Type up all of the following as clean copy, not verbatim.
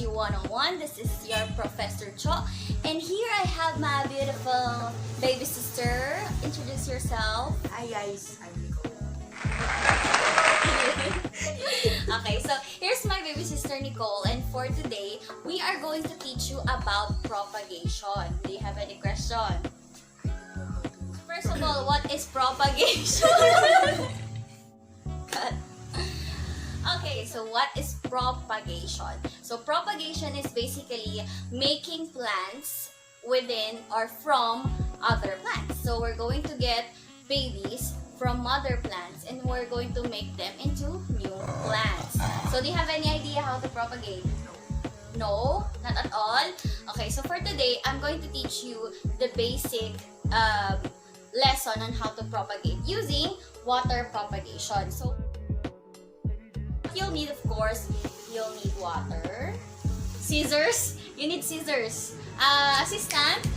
Herbology 101. This is your Professor Cho. And here I have my beautiful baby sister. Introduce yourself. Hi guys, I'm Nicole. Okay, so here's my baby sister Nicole, and for today, we are going to teach you about propagation. Do you have any question? First of all, what is propagation? Cut. Okay, so what is propagation? So propagation is basically making plants within or from other plants. So we're going to get babies from mother plants and we're going to make them into new plants. So do you have any idea how to propagate? No, not at all. Okay, so for today, I'm going to teach you the basic lesson on how to propagate using water propagation. So you'll need, of course, you'll need water, scissors. You need scissors. Assistant.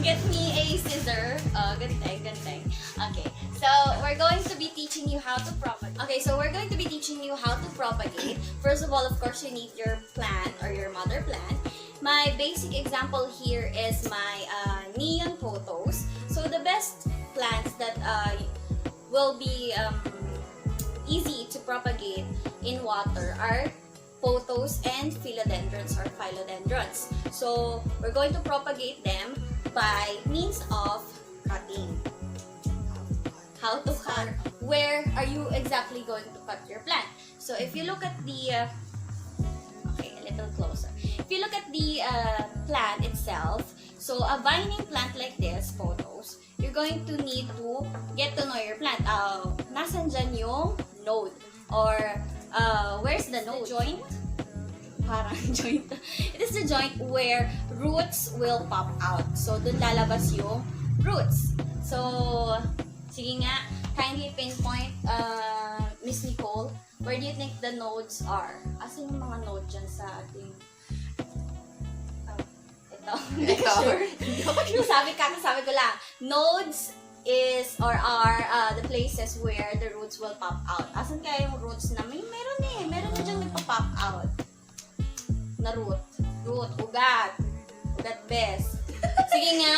Get me a scissor. Ganteng. Okay, so we're going to be teaching you how to propagate. First of all, of course, you need your plant or your mother plant. My basic example here is my neon pothos. So the best plants that will be easy to propagate in water are pothos and philodendrons or philodendrons. So we're going to propagate them by means of cutting. How to cut? Where are you exactly going to cut your plant? So if you look at the okay, a little closer. If you look at the plant itself, so a vining plant like this, pothos, you're going to need to get to know your plant. Nasan dyan yung node? Or where's the node? Joint? Parang joint. It is the joint where roots will pop out. So dun lalabas yung roots. So sige nga, kindly pinpoint Miss Nicole, where do you think the nodes are? Asan yung mga node dyan sa ating Hindi ko sure. Sabi ko lang. Nodes is or are the places where the roots will pop out. Asan kaya yung roots na meron na dyan nagpa-pop out na root, ugat best. Sige nga,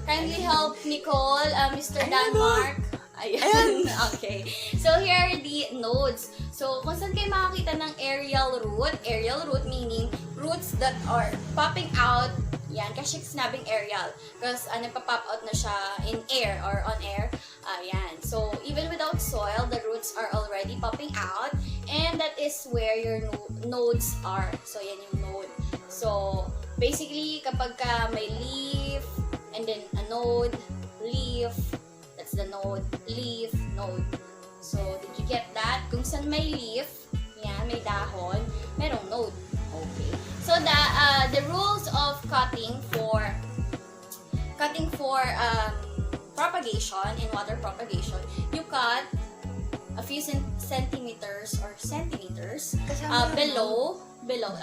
kindly help Nicole, Mr. Denmark. Ayan. Okay. So here are the nodes. So kung saan kayo makakita ng aerial root meaning roots that are popping out. Yan, kasi sinabing aerial. Because nagpa-pop out na siya in air or on air. Ayan. So, even without soil, the roots are already popping out. And that is where your nodes are. So, yan yung node. So, basically, kapag ka may leaf, and then a node, leaf, that's the node, leaf, node. So, did you get that? Kung saan may leaf, yan, may dahon, merong node. Okay. So the rules of cutting for propagation in water propagation, you cut a few centimeters below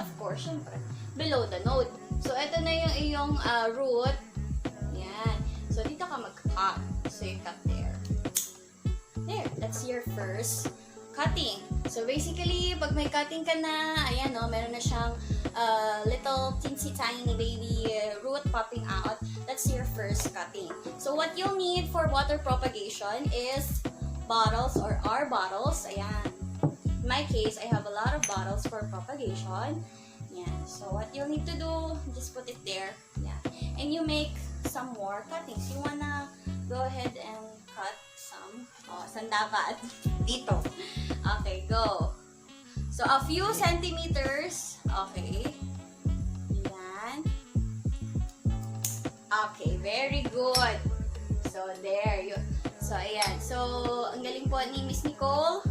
of course syempre, below the node. So ito na yung iyong root. Yan. So dito ka mag-cut. So you cut there. There, that's your first cutting. So basically, pag may cutting ka na, ayan o, meron na siyang little teensy tiny baby root popping out. That's your first cutting. So what you'll need for water propagation is bottles or our bottles. Ayan. In my case, I have a lot of bottles for propagation. Yan. So what you'll need to do, just put it there. Yeah. And you make some more cuttings. You wanna go ahead and cut some. Saan dapat? Dito. Okay, go. So, a few centimeters. Okay. Yan. Okay, very good. So, there. So, ayan. So, ang galing po ni Miss Nicole.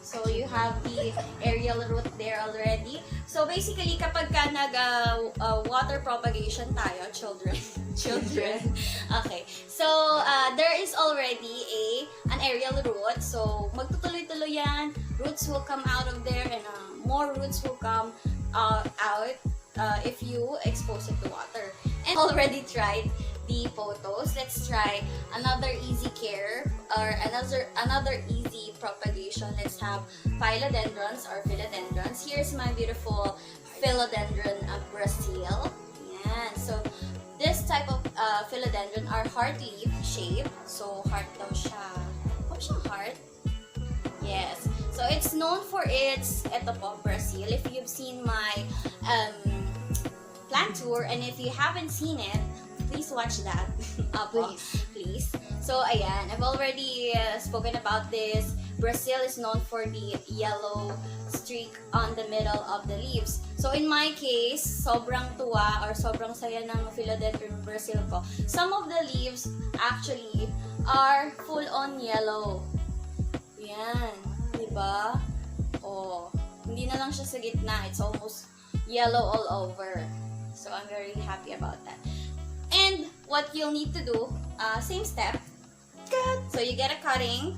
So, you have the aerial root there already. So, basically, kapag ka water propagation tayo, children. Okay. So, there is already an aerial root. So, magtutuloy-tuloy yan. Roots will come out of there and more roots will come out if you expose it to water. And already tried the pothos. Let's try another easy care or another easy propagation. Let's have philodendrons or philodendrons. is my beautiful Philodendron Brasil. Yan. So, this type of philodendron are heart leaf shape. So, heart daw siya. Ano siyang heart? Yes. So, it's known for its, eto po, Brazil. If you've seen my plant tour, and if you haven't seen it, please watch that. Please. So, ayan. I've already spoken about this. Brazil is known for the yellow streak on the middle of the leaves. So, in my case, sobrang tuwa or sobrang saya ng Philodendron Brasil ko. Some of the leaves actually are full-on yellow. Yan. Diba? Oh, hindi na lang siya sa gitna. It's almost yellow all over. So, I'm very happy about that. And, what you'll need to do, same step. Cut! So, you get a cutting.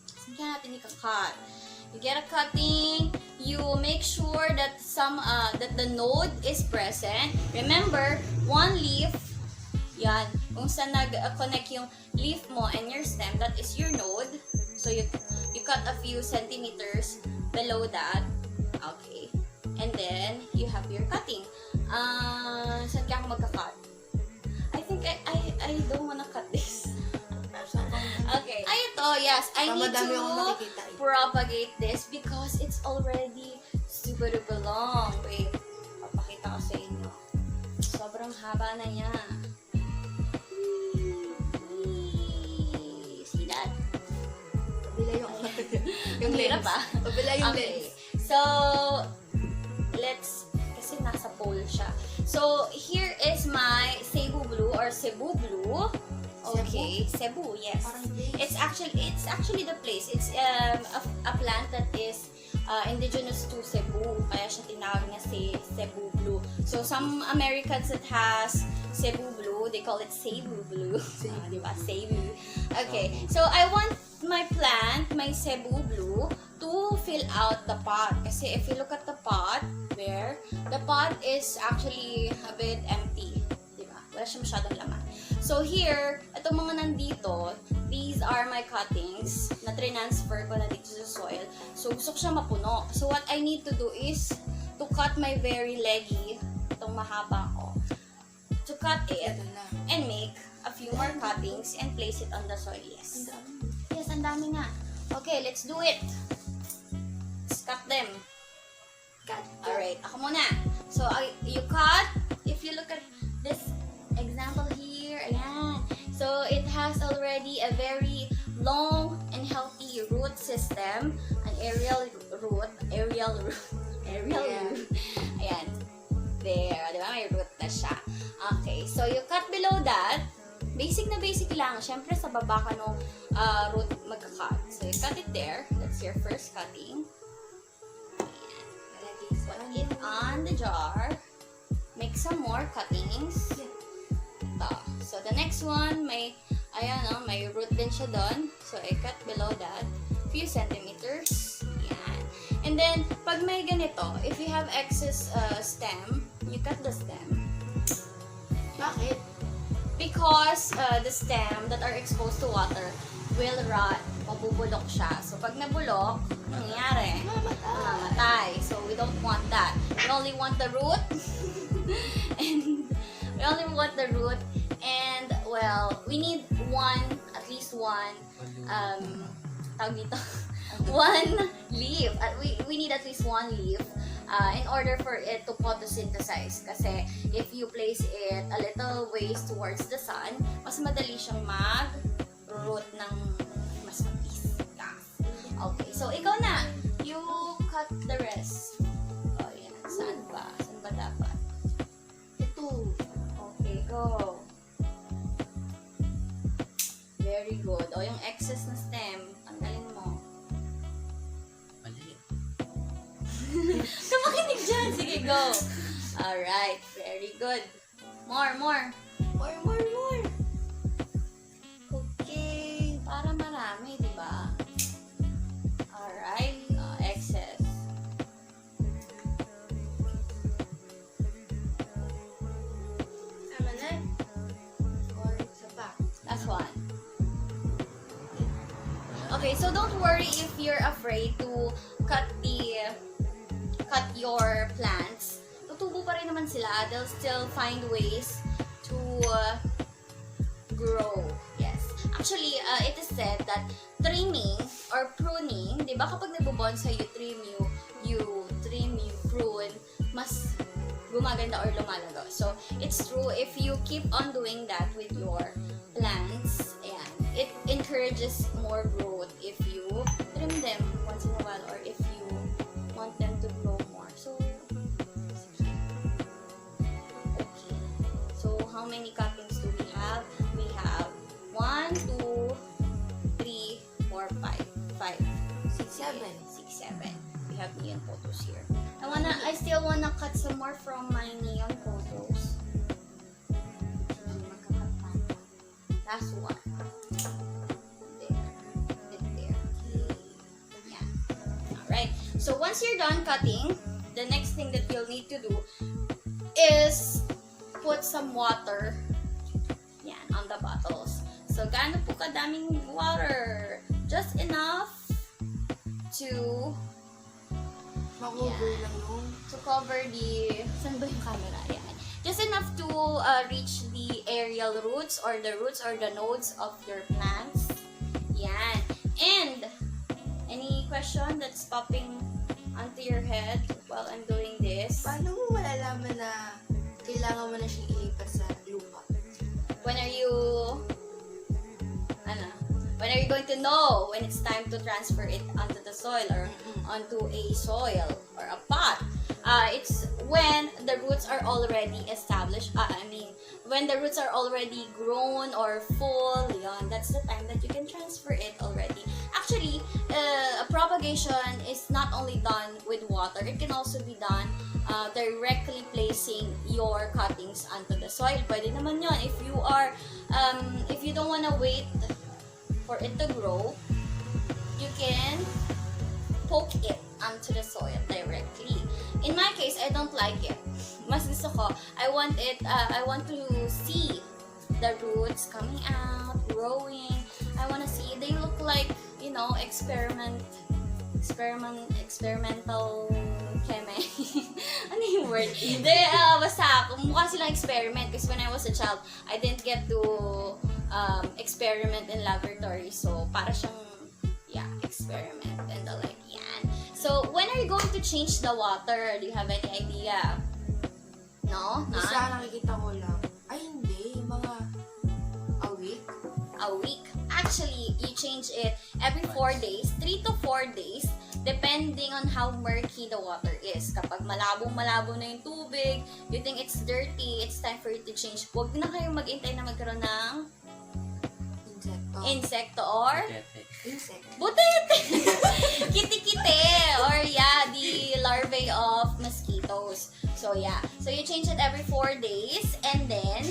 Saan natin ika-cut? You get a cutting. You make sure that that the node is present. Remember, one leaf, yan, kung saan nag-connect yung leaf mo and your stem, that is your node. So, you cut a few centimeters below that. Okay. And then, you have your cutting. Saan kaya ako magka-cut? I think I don't wanna cut this. Okay. Ay, ito, yes. I need to propagate this because it's already super duper long. Wait, papakita ko sa inyo. Sobrang haba na niya. See that? Pabila yung lens. Pa? Pabila yung lens. So, kasi nasa pole siya. So, here is my Cebu Blue or Cebu Blue. Okay, Cebu, yes. It's actually the place. It's a plant that is indigenous to Cebu. Kaya siya tinawag niya si Cebu Blue. So some Americans that has Cebu Blue, they call it Cebu Blue. Diba? Cebu. Okay, so I want my plant, my Cebu Blue, to fill out the pot. Kasi if you look at the pot, the pot is actually a bit empty. Diba? Wala siya masyadong laman. So here, itong mga nandito, these are my cuttings na transfer ko na dito sa soil. So gusto ko siya mapuno. So what I need to do is to cut my very leggy, itong mahaba ko, to cut it and make a few more cuttings and place it on the soil. Yes. Yes, ang dami nga. Okay, let's do it. Let's cut them. Cut. Alright, ako muna. So you cut. If you look at this example here, ayan. So, it has already a very long and healthy root system. An aerial root. Ayan. There. Diba? May root na siya. Okay. So, you cut below that. Basic na basic lang. Siyempre, sa baba ka nung root magka-cut. So, you cut it there. That's your first cutting. Ayan. Put it on the jar. Make some more cuttings. So, the next one, may root din siya doon. So, I cut below that. Few centimeters. Yan. And then, pag may ganito, if you have excess stem, you cut the stem. Bakit? Because the stem that are exposed to water will rot. Mabubulok siya. So, pag nabulok, nangyayari? Mamatay. So, we don't want that. We only want the root. And well, we need at least one leaf. We need at least one leaf in order for it to photosynthesize. Kasi if you place it a little ways towards the sun, mas madali siyang mag-root ng mas matigas. Okay, so ikaw na. You cut the rest. Oh, yan. Saan ba? Saan ba dapat? Ito. Okay, go. Very good. O, yung excess na stem, tanggalin mo. Mali. Kamakinig dyan. Sige, go. Alright, very good. More. More. Okay, para marami, di ba? Alright, excess. Tama na? Or isa pa? Last one. Okay, so don't worry if you're afraid to cut cut your plants, tutubo pa rin naman sila. They'll still find ways to grow. Yes. Actually, it is said that trimming or pruning, di ba kapag nagbo-bonsai, you trim, you prune, mas gumaganda or lumalago. So, it's true, if you keep on doing that with your plants, ayan, it encourages more growth if you trim them once in a while or if you want them to grow more. So, okay. So, how many cuttings do we have? We have 1, 2, 3, 4, 5. 5, 6, 7. 6, 7. We have neon photos here. I still wanna cut some more from my neon photos. Last one. There. Yeah. Alright. So once you're done cutting, the next thing that you'll need to do is put some water on the bottles. So gaano po kadaming water? Just enough to Makover lang yung... to cover the, saan ba yung camera? Yan. Just enough to reach the aerial roots or the nodes of your plants. Yan. And, any question that's popping onto your head while I'm doing this? Paano mo malalaman na kailangan mo na siyang ilipat sa lupa? When are you going to know when it's time to transfer it onto the soil or onto a soil or a pot? It's when the roots are already established. When the roots are already grown or full, that's the time that you can transfer it already. Actually, propagation is not only done with water. It can also be done directly placing your cuttings onto the soil. Pwede naman yun. If you don't wanna wait for it to grow, you can poke it onto the soil directly. In my case, I don't like it. Mas gusto ko, I want to see the roots coming out, growing. I want to see, they look like, experimental keme. Ano yung word? Basta, mukha silang experiment kasi when I was a child, I didn't get to experiment in laboratory. So, para siyang, experiment and the like, yan. So, when are you going to change the water? Do you have any idea? No? Basta nakikita ko lang. Ay, hindi. Mga a week. A week. Actually, you change it every 4 days, 3 to 4 days, depending on how murky the water is. Kapag malabo na yung tubig, you think it's dirty, it's time for you to change. Huwag na kayong mag-intay na magkaroon ng insecto or butit! Kiti-kiti! Or the larvae of mosquitoes. So you change it every 4 days, and then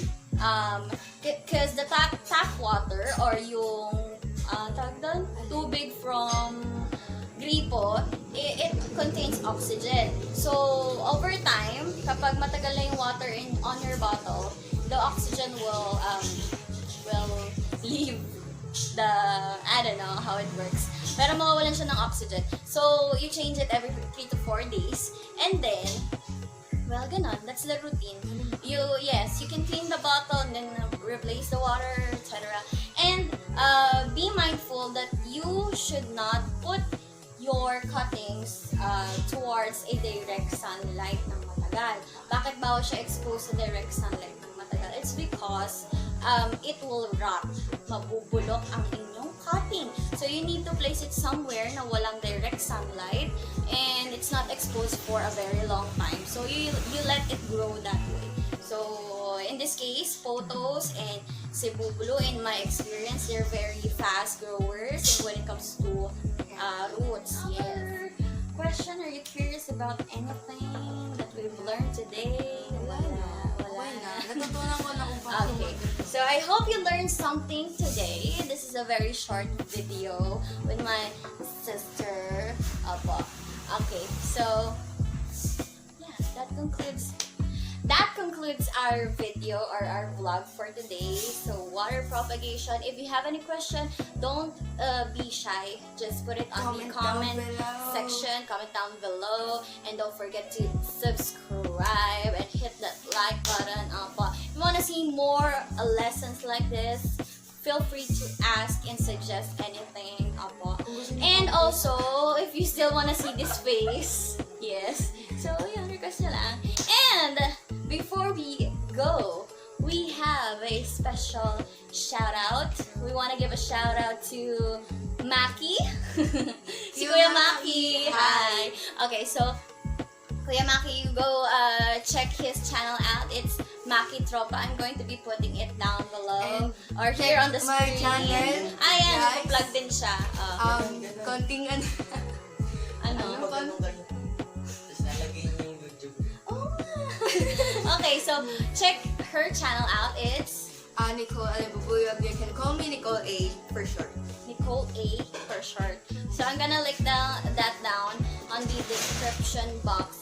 because the tap water or yung tubig from gripo, it contains oxygen. So over time, kapag matagal na yung water on your bottle, the oxygen will leave I don't know how it works. Pero mawawalan siya ng oxygen. So, you change it every 3 to 4 days. And then, well, ganon. That's the routine. You can clean the bottle and then replace the water, etc. And, be mindful that you should not put your cuttings towards a direct sunlight ng matagal. Bakit bawal siya exposed sa direct sunlight ng matagal? It's because it will rot. Mabubulok ang inyong cutting. So, you need to place it somewhere na walang direct sunlight and it's not exposed for a very long time. So, you let it grow that way. So, in this case, photos and Cebu Blue, in my experience, they're very fast growers when it comes to roots. Yes. Question, are you curious about anything that we've learned today? Wala. Natutunan ko na kung paano. Okay. So, I hope you learned something today. This is a very short video with my sister. Okay. So, that concludes concludes our video or our vlog for today. So water propagation. If you have any question, don't be shy. Just put it on the comment section. Comment down below. And don't forget to subscribe and hit that like button. If you want to see more lessons like this, feel free to ask and suggest anything. And also, if you still want to see this face, yes. So, yun, request nyo lang. And, before we go, we have a special shout out. We want to give a shout out to Macky. Si Kuya Macky. Hi. Okay, so, Kuya Macky, you go check his channel out. It's Macky Tropa. I'm going to be putting it down below or here on the my screen. channel, Ayan, guys. plug din siya. Konting ano. Ano? Tapos nalagay niyo yung YouTube. Oh. Okay, so check her channel out. It's Nicole, you can call me Nicole A for short. Nicole A for short. So I'm gonna link that down on the description box